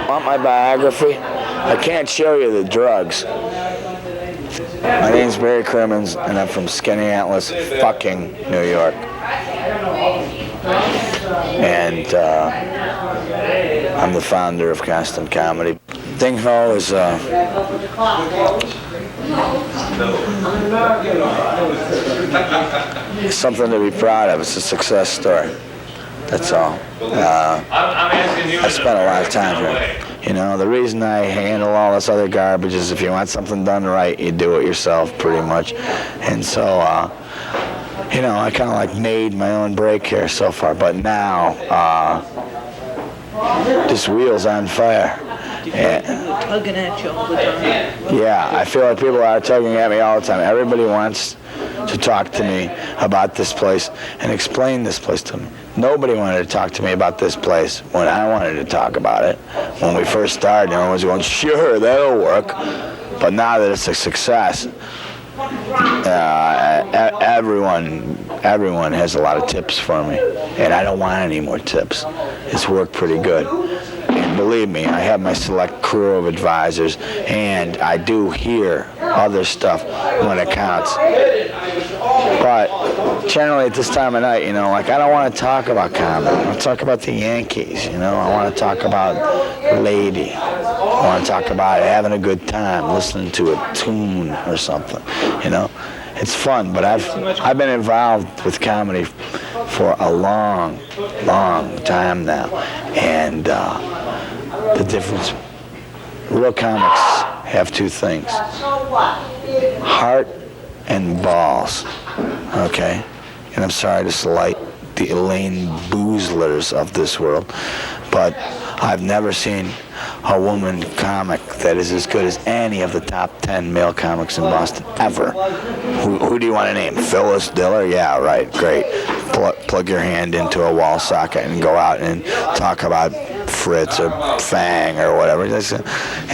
Want my biography? I can't show you the drugs. My name's Barry Crimmins, and I'm from Skaneateles, fucking New York. And I'm the founder of Constant Comedy. Ding Ho is something to be proud of. It's a success story. That's all. I spent a lot of time here. You know, the reason I handle all this other garbage is if you want something done right, you do it yourself, pretty much. And so, you know, I kind of like made my own break here so far. But now, this wheel's on fire. Tugging at you all the time. Yeah, I feel like people are tugging at me all the time. Everybody wants to talk to me about this place and explain this place to me. Nobody wanted to talk to me about this place when I wanted to talk about it. When we first started, everyone was going, sure, that'll work. But now that it's a success, everyone has a lot of tips for me. And I don't want any more tips. It's worked pretty good. And believe me, I have my select crew of advisors, and I do hear other stuff when it counts. But generally at this time of night, you know, like I don't want to talk about comedy. I want to talk about the Yankees, you know. I want to talk about Lady. I want to talk about having a good time, listening to a tune or something, you know. It's fun, but I've been involved with comedy for a long, long time now. And the difference, real comics have two things, heart and balls, okay? And I'm sorry to slight the Elaine Boozlers of this world, but I've never seen a woman comic that is as good as any of the top 10 male comics in Boston, ever. Who do you want to name? Phyllis Diller? Yeah, right, great. Plug your hand into a wall socket and go out and talk about Fritz or Fang or whatever. You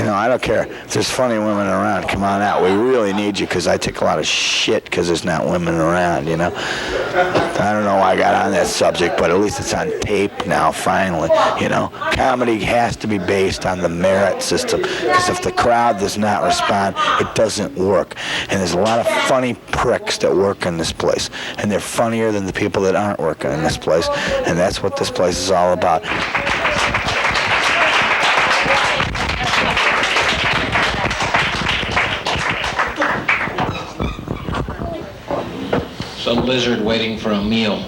know, I don't care. If there's funny women around, come on out. We really need you, because I take a lot of shit because there's not women around, you know. I don't know why I got on that subject, but at least it's on tape now, finally, you know. Comedy has to be based on the merit system, because if the crowd does not respond, it doesn't work. And there's a lot of funny pricks that work in this place, and they're funnier than the people that aren't working in this place, and that's what this place is all about. Some lizard waiting for a meal.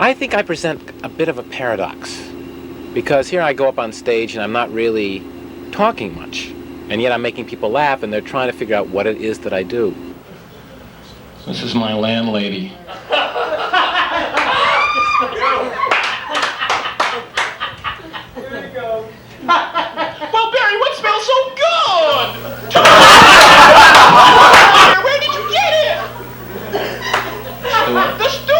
I think I present a bit of a paradox, because here I go up on stage and I'm not really talking much, and yet I'm making people laugh, and they're trying to figure out what it is that I do. This is my landlady. Well, Barry, what smells so good? Where did you get it? The store.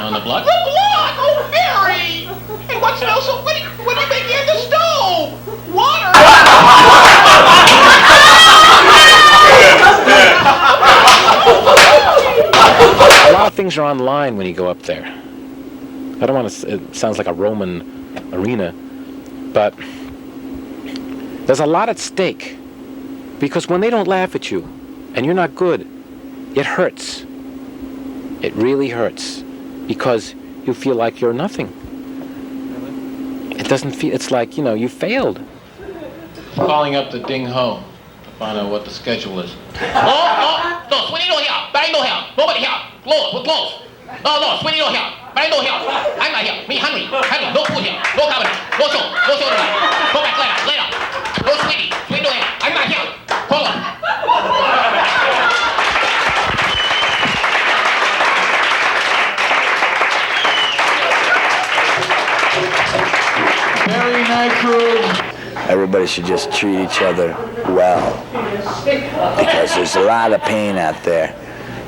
On the block? The block! Oh, Barry! And what smells so... What do you make in the stove? Water! A lot of things are online when you go up there. I don't want to... It sounds like a Roman arena, but there's a lot at stake, because when they don't laugh at you and you're not good, it hurts. It really hurts, because you feel like you're nothing. It doesn't feel... It's like, you know, you failed. Calling up the Ding Ho to find out what the schedule is. No, Sweeney not here. Barry not here. Nobody here. Close, we're closed. No, Sweeney not here. Barry not here. I'm not here. Me hungry. No food here. No comedy. No show tonight. Go back later. No Sweeney not here. I'm not here. Call him. night, crew. Everybody should just treat each other well, because there's a lot of pain out there,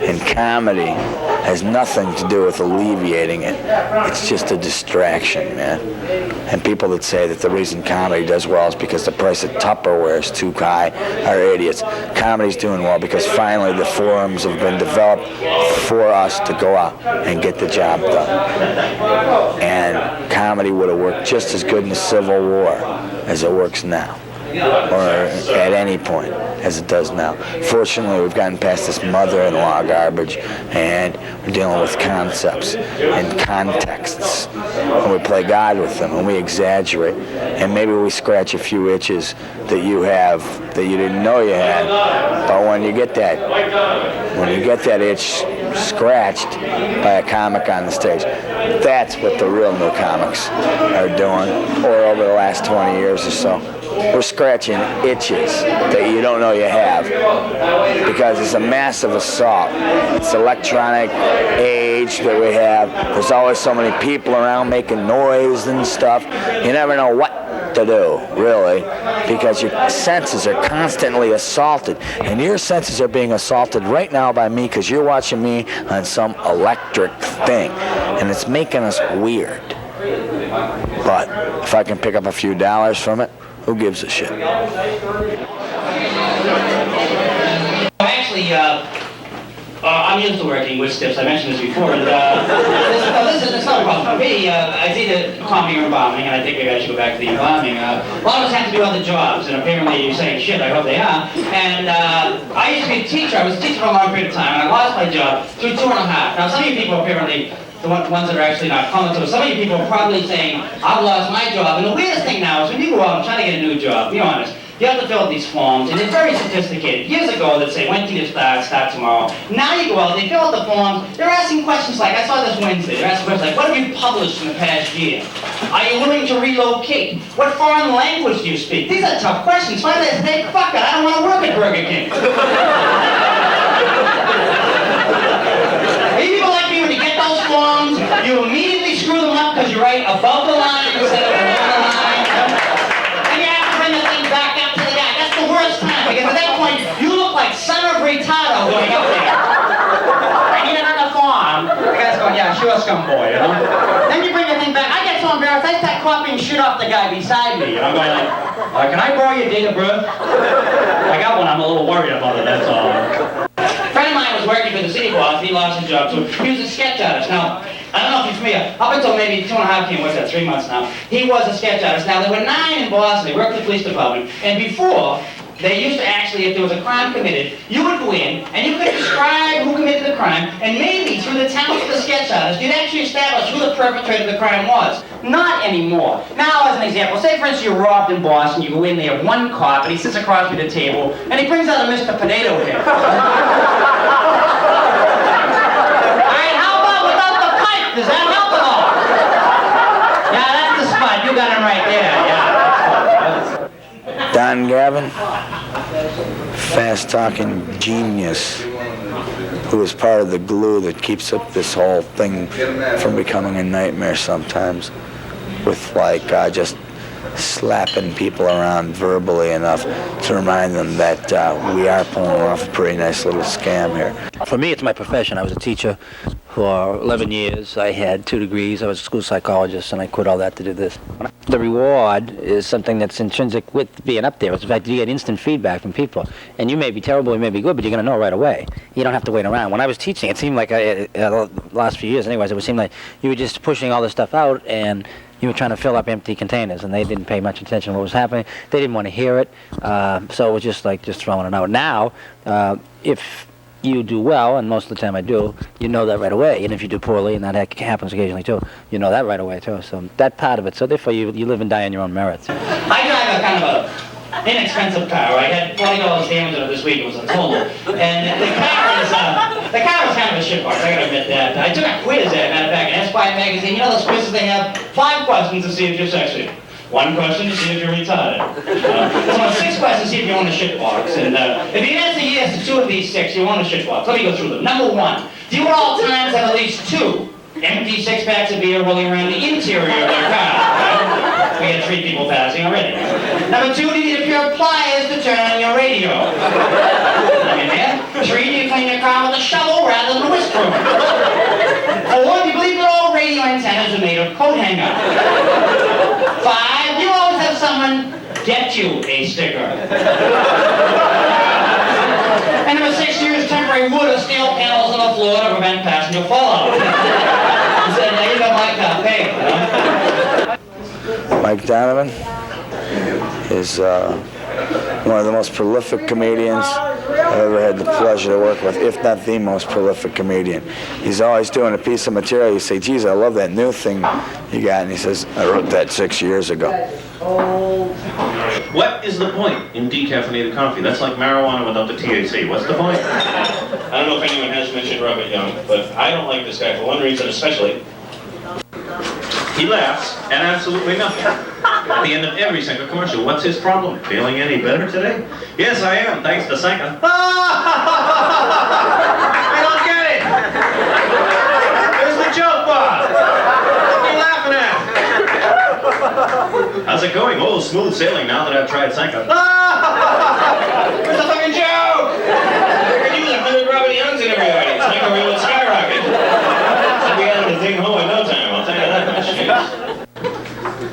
and comedy has nothing to do with alleviating it. It's just a distraction, man. And people that say that the reason comedy does well is because the price of Tupperware is too high are idiots. Comedy's doing well because finally the forums have been developed for us to go out and get the job done. And comedy would have worked just as good in the Civil War as it works now, or at any point as it does now. Fortunately, we've gotten past this mother-in-law garbage, and we're dealing with concepts and contexts, and we play God with them, and we exaggerate, and maybe we scratch a few itches that you have that you didn't know you had. But when you get that itch scratched by a comic on the stage, that's what the real new comics are doing, or over the last 20 years or so. We're scratching itches that you don't know you have, because it's a massive assault. It's electronic age that we have. There's always so many people around making noise and stuff. You never know what to do, really, because your senses are constantly assaulted. And your senses are being assaulted right now by me because you're watching me on some electric thing. And it's making us weird. But if I can pick up a few dollars from it, who gives a shit? Actually, I'm used to working with stiffs. I mentioned this before. And, this is not a problem for me. I see the comedy or embalming, and I think maybe I should go back to the embalming. A lot of us have to do other jobs, and apparently you're saying shit. I hope they are. And I used to be a teacher. I was a teacher for a long period of time, and I lost my job through 2.5. Now, some of you people apparently, the ones that are actually not common, some of you people are probably saying, I've lost my job. And the weirdest thing now is when you go out and try to get a new job, be honest, you have to fill out these forms, and they're very sophisticated. Years ago, they'd say, when can you start tomorrow? Now you go out, they fill out the forms, they're asking questions like, I saw this Wednesday, they're asking questions like, what have you published in the past year? Are you willing to relocate? What foreign language do you speak? These are tough questions. Why do they say, fuck it, I don't want to work at Burger King. People like me, when you get those forms, you immediately screw them up because you write above the line instead of below the line. And you have to bring the thing back up to the guy. That's the worst time, because at that point, you look like son of retardo going up there. I need another form. The guy's going, yeah, sure, scum boy, you know? Then you bring the thing back. I get so embarrassed, I start copying shit off the guy beside me. And I'm going like, can I borrow your date of birth? I got one, I'm a little worried about it, that's all. A friend of mine was working for the city boss. He lost his job, so he was a sketch artist. Now, I don't know if you're familiar. Up until maybe 2.5 what's that, 3 months now, he was a sketch artist. Now, there were 9 in Boston. They worked at the police department. And before, they used to actually, if there was a crime committed, you would go in, and you could describe who committed the crime, and maybe through the talent of the sketch artist, you'd actually establish who the perpetrator of the crime was. Not anymore. Now, as an example, say for instance you're robbed in Boston, you go in there, one cop, and he sits across me at the table, and he brings out a Mr. Potato Head. Alright, how about without the pipe? Does that help at all? Yeah, that's the spot. You got him right there, yeah. Don Gavin, fast-talking genius, who is part of the glue that keeps up this whole thing from becoming a nightmare sometimes, with like just slapping people around verbally enough to remind them that we are pulling off a pretty nice little scam here. For me, it's my profession. I was a teacher for 11 years. I had 2 degrees. I was a school psychologist, and I quit all that to do this. The reward is something that's intrinsic with being up there. It's the fact that you get instant feedback from people. And you may be terrible, you may be good, but you're going to know right away. You don't have to wait around. When I was teaching, it seemed like, the last few years anyways, it would seem like you were just pushing all this stuff out, and you were trying to fill up empty containers, and they didn't pay much attention to what was happening. They didn't want to hear it, so it was just like just throwing it out. Now, if you do well, and most of the time I do, you know that right away. And if you do poorly, and that happens occasionally too, you know that right away too. So that part of it. So therefore, you live and die on your own merits. I drive a kind of a inexpensive car. I had $40 damage on it this week. It was a total. And the car is kind of a shitbox. I gotta admit that. I took a quiz at, matter of fact, an Esquire magazine. You know those quizzes they have? 5 questions to see if you're sexy. 1 question to see if you're retarded. So 6 questions to see if you own a shitbox. And if you answer yes to 2 of these 6, you own a shitbox. Let me go through them. Number 1, do you at all times have at least 2 empty 6-packs of beer rolling around the interior of their car? Right? We you had 3 people passing already. Number 2, do you need a pair of pliers to turn on your radio? Number 3, do you clean your car with a shovel rather than a whisk broom? 4, do you believe that all radio antennas are made of coat hanger? 5, do you always have someone get you a sticker? And number 6, do you use temporary wood or steel panels on the floor to prevent passenger fallout? He said, now you got my cup, hey. Mike Donavan is one of the most prolific comedians I've ever had the pleasure to work with, if not the most prolific comedian. He's always doing a piece of material. You say, geez, I love that new thing you got. And he says, I wrote that 6 years ago. What is the point in decaffeinated coffee? That's like marijuana without the THC. What's the point? I don't know if anyone has mentioned Robert Young, but I don't like this guy for one reason especially. He laughs at absolutely nothing. At the end of every single commercial. What's his problem? Feeling any better today? Yes, I am, thanks to Sanka. I don't get it! Where's the joke, Bob? What are you laughing at? How's it going? Oh, smooth sailing now that I've tried Sanka. Where's the fucking joke? I could use 100 Robert Youngs in every audience. Sanka will skyrocket. I'll be out of the thing home in no time, I'll tell you that much.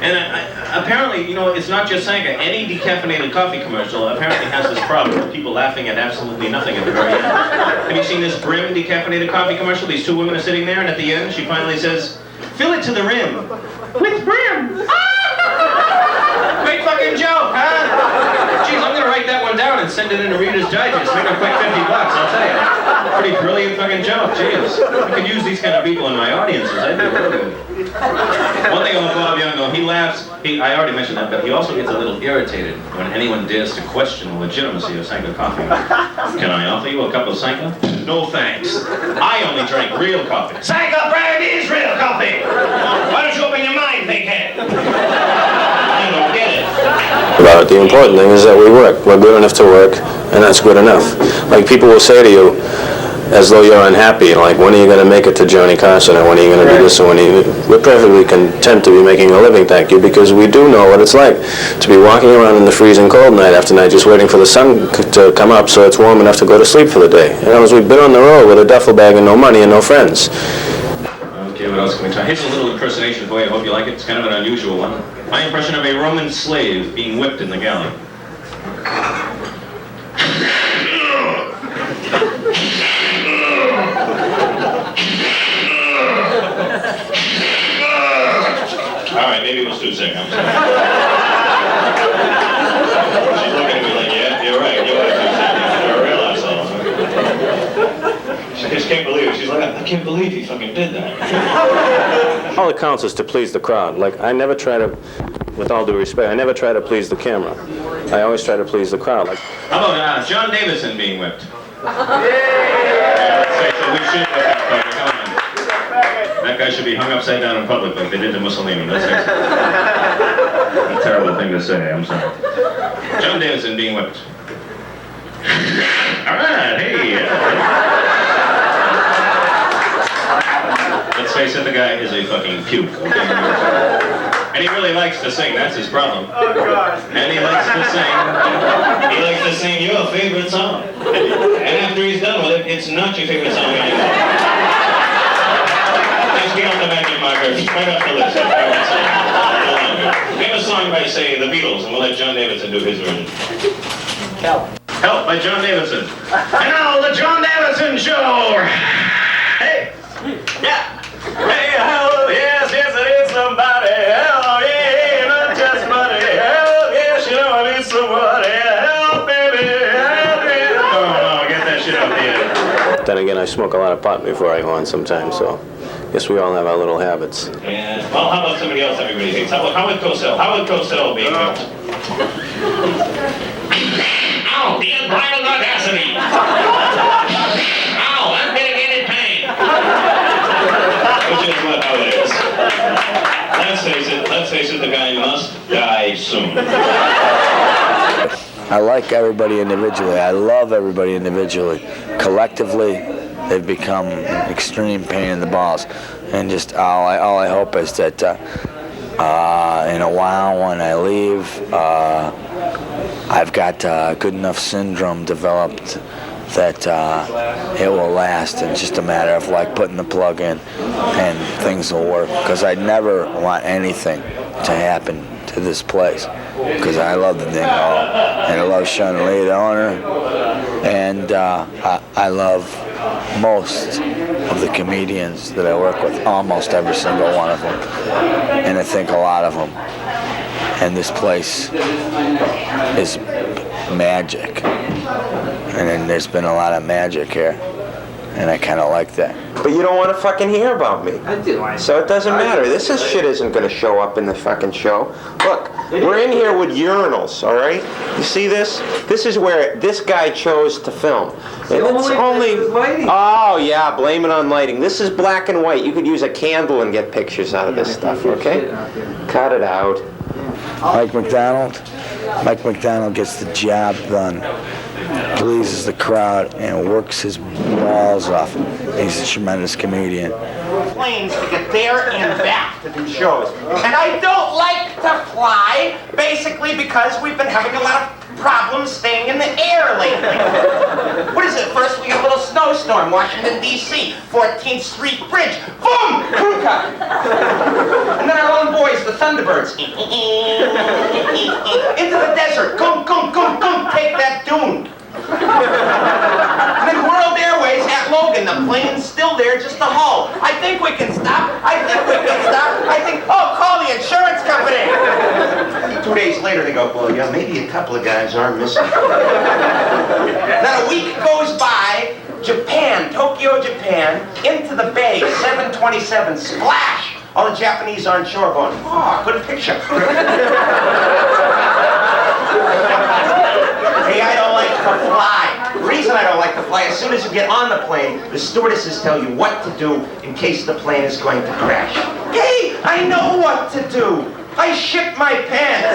And apparently, you know, it's not just Sanka. Any decaffeinated coffee commercial apparently has this problem of people laughing at absolutely nothing at the very end. Have you seen this Brim decaffeinated coffee commercial? These 2 women are sitting there, and at the end, she finally says, "Fill it to the rim." With Brim! Great fucking joke, huh? Jeez, I'm gonna write that one down and send it in to Reader's Digest. Make a quick $50, I'll tell you. Pretty brilliant fucking joke, jeez. I could use these kind of people in my audiences. I'd be really good. One thing about Bob Young, though, he laughs. I already mentioned that, but he also gets a little irritated when anyone dares to question the legitimacy of Sanka coffee. Can I offer you a cup of Sanka? No thanks. I only drink real coffee. Sanka brand is real coffee! Why don't you open your mind, thinkhead? I don't get it. About it. The important thing is that we work. We're good enough to work, and that's good enough. Like people will say to you, as though you're unhappy, like, when are you going to make it to Johnny Carson, or when are you going to do this, or when are you... We're perfectly content to be making a living, thank you, because we do know what it's like to be walking around in the freezing cold night after night just waiting for the sun to come up so it's warm enough to go to sleep for the day. In other words, we've been on the road with a duffel bag and no money and no friends. Okay, what else can we try? Here's a little impersonation for you. I hope you like it. It's kind of an unusual one. My impression of a Roman slave being whipped in the galley. All right, maybe it was too sick. I'm sorry. She's looking at me like, yeah, you're right. You are too sick. You're a real asshole. She just can't believe it. She's like, I can't believe he fucking did that. All that counts is to please the crowd. Like, I never try to, with all due respect, I never try to please the camera. I always try to please the crowd. Like, how about John Davidson being whipped? Yeah, let's say so. We should whip that fucker. Come on. That guy should be hung upside down in public like they did to Mussolini. That's a terrible thing to say. I'm sorry. John Davidson being whipped. All right, hey. Let's face it, the guy is a fucking puke. Okay? And he really likes to sing. That's his problem. Oh, God. And he likes to sing. He likes to sing your favorite song. And after he's done with it, it's not your favorite song anymore. Just get on the magic marker. Right off the list. Name a song by, say, the Beatles, and we'll let John Davidson do his version. Help. Help by John Davidson. And now the John Davidson Show. Hey. Yeah. Hey, hello, yes, yes, I need somebody. Hello, yeah, not just money. Hello, yes, you know I need somebody. Help, baby, help me. Oh, no, get that shit out there. then again, I smoke a lot of pot before I go on sometimes, so I guess we all have our little habits. Yeah. Well, how about somebody else everybody hates? How about Howard Cosell? Howard Cosell being whipped. Ow, the unbridled audacity. Ow, unmitigated pain. Which is what how it is. Let's face it, the guy must die soon. I like everybody individually. I love everybody individually. Collectively, they've become an extreme pain in the balls. And just all I hope is that In a while, when I leave, I've got good enough syndrome developed that it will last. It's just a matter of like putting the plug in and things will work. Because I never want anything to happen to this place. Because I love the Ding Hall, and I love Sean Lee, the owner, and I love most of the comedians that I work with, almost every single one of them, and I think a lot of them. And this place is magic, and then there's been a lot of magic here, and I kind of like that. But you don't want to fucking hear about me. I do. So it doesn't matter. This shit isn't going to show up in the fucking show. Look, we're in here with urinals, all right? You see this? This is where this guy chose to film. And it's only... Oh, yeah, blame it on lighting. This is black and white. You could use a candle and get pictures out of this stuff, okay? Cut it out. Mike MacDonald gets the job done, pleases the crowd, and works his balls off. He's a tremendous comedian. Planes to get there and back to do shows. And I don't like to fly, basically because we've been having a lot of problems staying in the air lately. What is it? First we get a little snowstorm, Washington, D.C., 14th Street Bridge. Boom! Crew cut. And then our own boys, the Thunderbirds. Into the desert. Gum, gum, gum, gum. Take that dune. And then World Airways at Logan. The plane's still there, just a hull. I think we can stop. Oh, call the insurance company. 2 days later, they go, well, yeah, maybe a couple of guys are missing. Then a week goes by. Japan, Tokyo, Japan, into the bay, 727, splash. All the Japanese are on shore going, oh, good picture. Hey, I don't like to fly. The reason I don't like to fly, as soon as you get on the plane, the stewardesses tell you what to do in case the plane is going to crash. Hey, I know what to do. I shit my pants.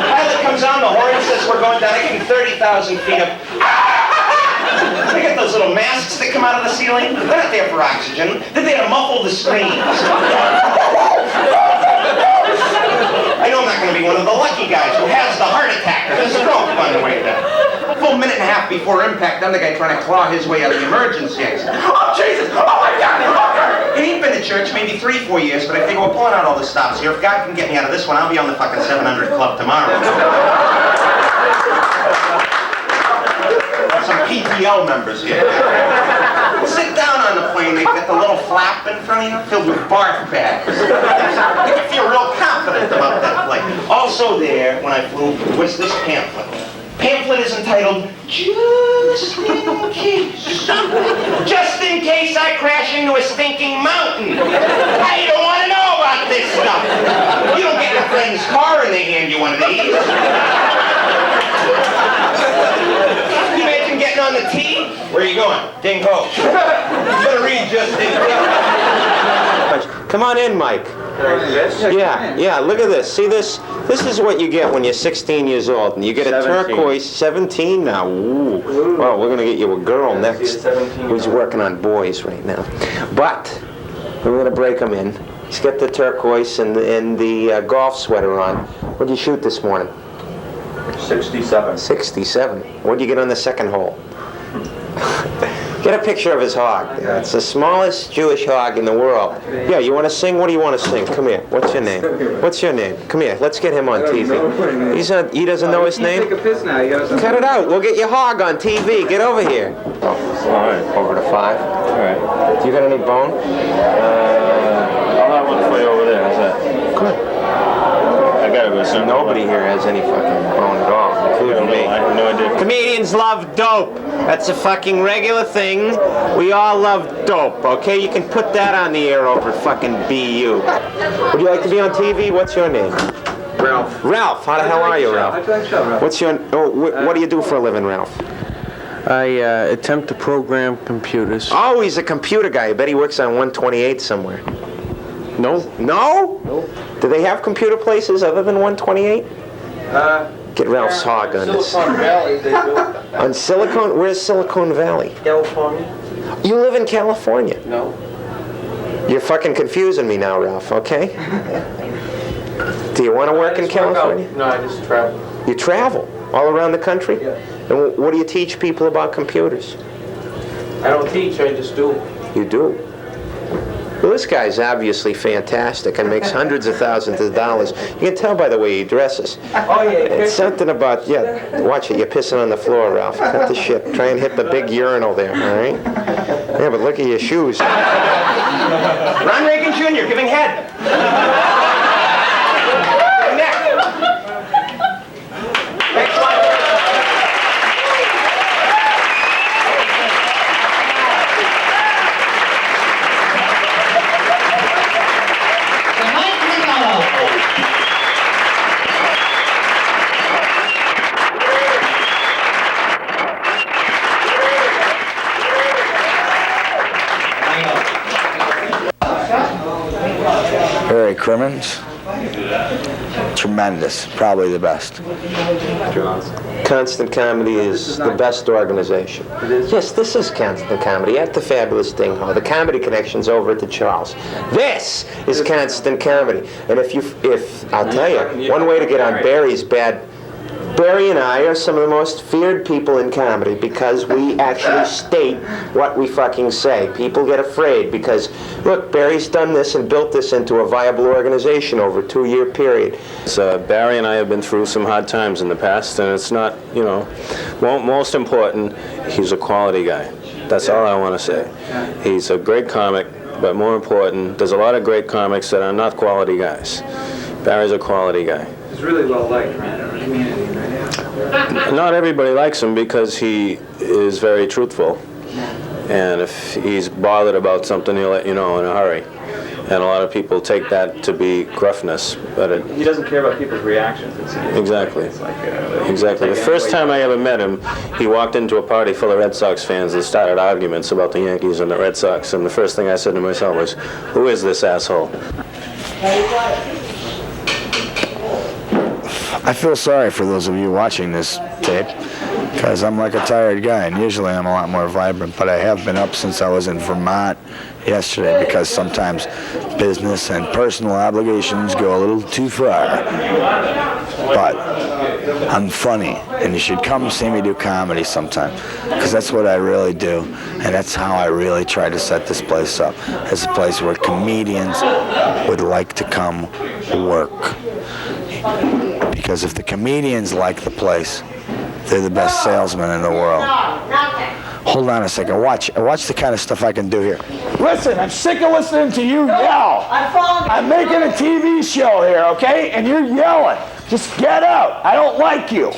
Pilot comes on, the horn says we're going down. I give him 30,000 feet up. They got those little masks that come out of the ceiling. They're not there for oxygen. They're there to muffle the screams. I know I'm not going to be one of the lucky guys who has the heart attack or the stroke on the way down. A full minute and a half before impact, I'm the guy trying to claw his way out of the emergency exit. Oh, Jesus! Oh, my God! Oh, he ain't been to church maybe 3-4 years, but I figure we're pulling out all the stops here. If God can get me out of this one, I'll be on the fucking 700 Club tomorrow. Some PTL members here. Sit down on the plane, they got the little flap in front of you filled with barf bags. You can feel real confident about that flight. Also there, when I flew, was this pamphlet. Pamphlet is entitled, Just in Case. Just in case I crash into a stinking mountain. I don't want to know about this stuff. You don't get your friend's car and they hand you one of these. You imagine getting on the T? Where are you going? Ding ho. You better read just in case. Come on in, Mike. Yeah, look at this. See this? This is what you get when you're 16 years old, and you get a turquoise, 17 now. Ooh. Well, we're going to get you a girl next who's working on boys right now. But we're going to break him in. He's got the turquoise and the golf sweater on. What did you shoot this morning? 67. 67. What did you get on the second hole? Get a picture of his hog. It's the smallest Jewish hog in the world. Yeah, you want to sing? What do you want to sing? Come here. What's your name? What's your name? Come here. Let's get him on TV. He doesn't know his name? Cut it out. We'll get your hog on TV. Get over here. Oh, all right. Over to 5. All right. Do you got any bone? I'll have one for you over there. How's that? Good. I got it, but Nobody here has any fucking bone at all, including me. I have no idea. Comedians love dope. That's a fucking regular thing. We all love dope, okay? You can put that on the air over fucking BU. Would you like to be on TV? What's your name? Ralph. Ralph. How the hell are you, Ralph? What's your... what do you do for a living, Ralph? I attempt to program computers. Oh, he's a computer guy. I bet he works on 128 somewhere. No. No? No. Do they have computer places other than 128? Get Ralph's hog on this. Silicon Valley, they do. On Silicon? Where's Silicon Valley? California. You live in California? No. You're fucking confusing me now, Ralph, okay? Do you want to work in California? No, I just travel. You travel all around the country? Yeah. And what do you teach people about computers? I don't teach, I just do. You do? Well, this guy's obviously fantastic and makes hundreds of thousands of dollars. You can tell by the way he dresses. Oh, yeah. It's something about, yeah, watch it, you're pissing on the floor, Ralph. Cut the shit. Try and hit the big urinal there, all right? Yeah, but look at your shoes. Ron Reagan Jr. giving head. Next. Next one. Harry Crimmins. Tremendous. Probably the best. Constant Comedy is the best organization. Yes, this is Constant Comedy at the fabulous Ding Hall. The Comedy Connection's over at the Charles. This is Constant Comedy. And if I'll tell you, one way to get on Barry's bad. Barry and I are some of the most feared people in comedy because we actually state what we fucking say. People get afraid because, look, Barry's done this and built this into a viable organization over a 2-year period. So Barry and I have been through some hard times in the past, and it's not, you know, most important, he's a quality guy. That's all I want to say. He's a great comic, but more important, there's a lot of great comics that are not quality guys. Barry's a quality guy. He's really well liked around the community, right? Not everybody likes him because he is very truthful. And if he's bothered about something, he'll let you know in a hurry. And a lot of people take that to be gruffness, but He doesn't care about people's reactions. Exactly. It's like, Exactly. The first time I ever met him, he walked into a party full of Red Sox fans and started arguments about the Yankees and the Red Sox. And the first thing I said to myself was, "Who is this asshole?" I feel sorry for those of you watching this tape, because I'm like a tired guy, and usually I'm a lot more vibrant, but I have been up since I was in Vermont yesterday, because sometimes business and personal obligations go a little too far. But I'm funny, and you should come see me do comedy sometime, because that's what I really do, and that's how I really try to set this place up, as a place where comedians would like to come work. Because if the comedians like the place, they're the best salesmen in the world. Hold on a second. Watch the kind of stuff I can do here. Listen, I'm sick of listening to you yell. I'm making a TV show here, okay? And you're yelling. Just get out. I don't like you.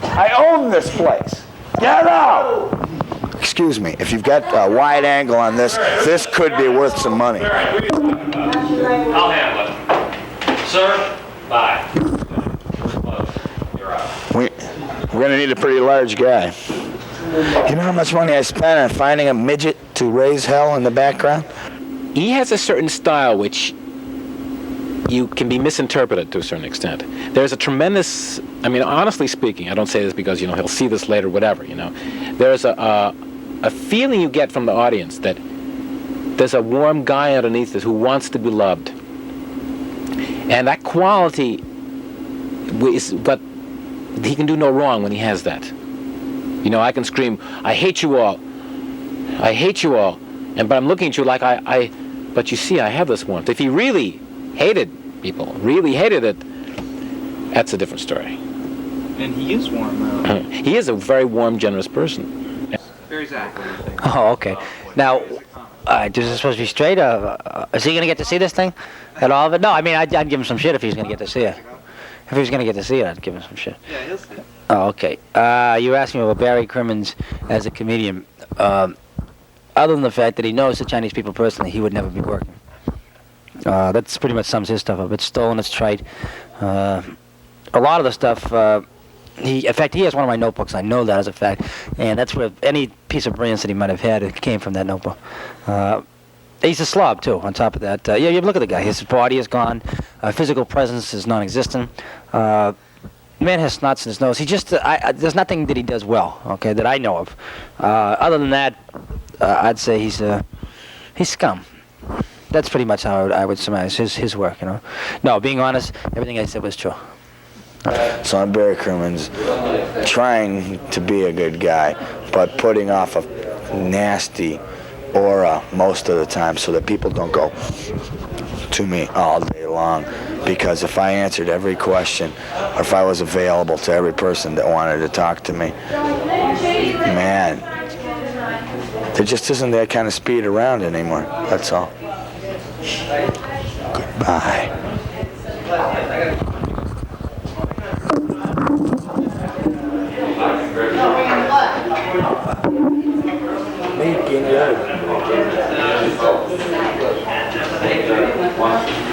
I own this place. Get out. Excuse me. If you've got a wide angle on this, this could be worth some money. I'll handle it. Sir, bye. We're going to need a pretty large guy. You know how much money I spent on finding a midget to raise hell in the background? He has a certain style which you can be misinterpreted to a certain extent. There's a tremendous, I mean, honestly speaking, I don't say this because, you know, he'll see this later, whatever, you know. There's a feeling you get from the audience that there's a warm guy underneath this who wants to be loved. And that quality is what he can do no wrong when he has that. You know, I can scream, "I hate you all. I hate you all." But I'm looking at you like but you see, I have this warmth. If he really hated people, really hated it, that's a different story. And he is warm, though. He is a very warm, generous person. Very exactly. Oh, okay. Now, is this supposed to be straight? Is he going to get to see this thing at all of it? No, I mean, I'd give him some shit if he was going to get to see it. If he was going to get to see it, I'd give him some shit. Yeah, he'll see it. Oh, okay. You asked me about Barry Crimmins as a comedian. Other than the fact that he knows the Chinese people personally, he would never be working. That's pretty much sums his stuff up. It's stolen, it's trite. A lot of the stuff, in fact, he has one of my notebooks. I know that as a fact. And that's where any piece of brilliance that he might have had, it came from that notebook. He's a slob, too, on top of that. You look at the guy. His body is gone. Physical presence is non-existent. Man has snots in his nose. He just, there's nothing that he does well, okay, that I know of. Other than that, I'd say he's scum. that's pretty much how I would surmise his work, you know. No, being honest, everything I said was true. So I'm Barry Crimmins, trying to be a good guy, but putting off a nasty aura most of the time so that people don't go to me all day long. Because if I answered every question, or if I was available to every person that wanted to talk to me, man, there just isn't that kind of speed around anymore. That's all. Goodbye. Making love.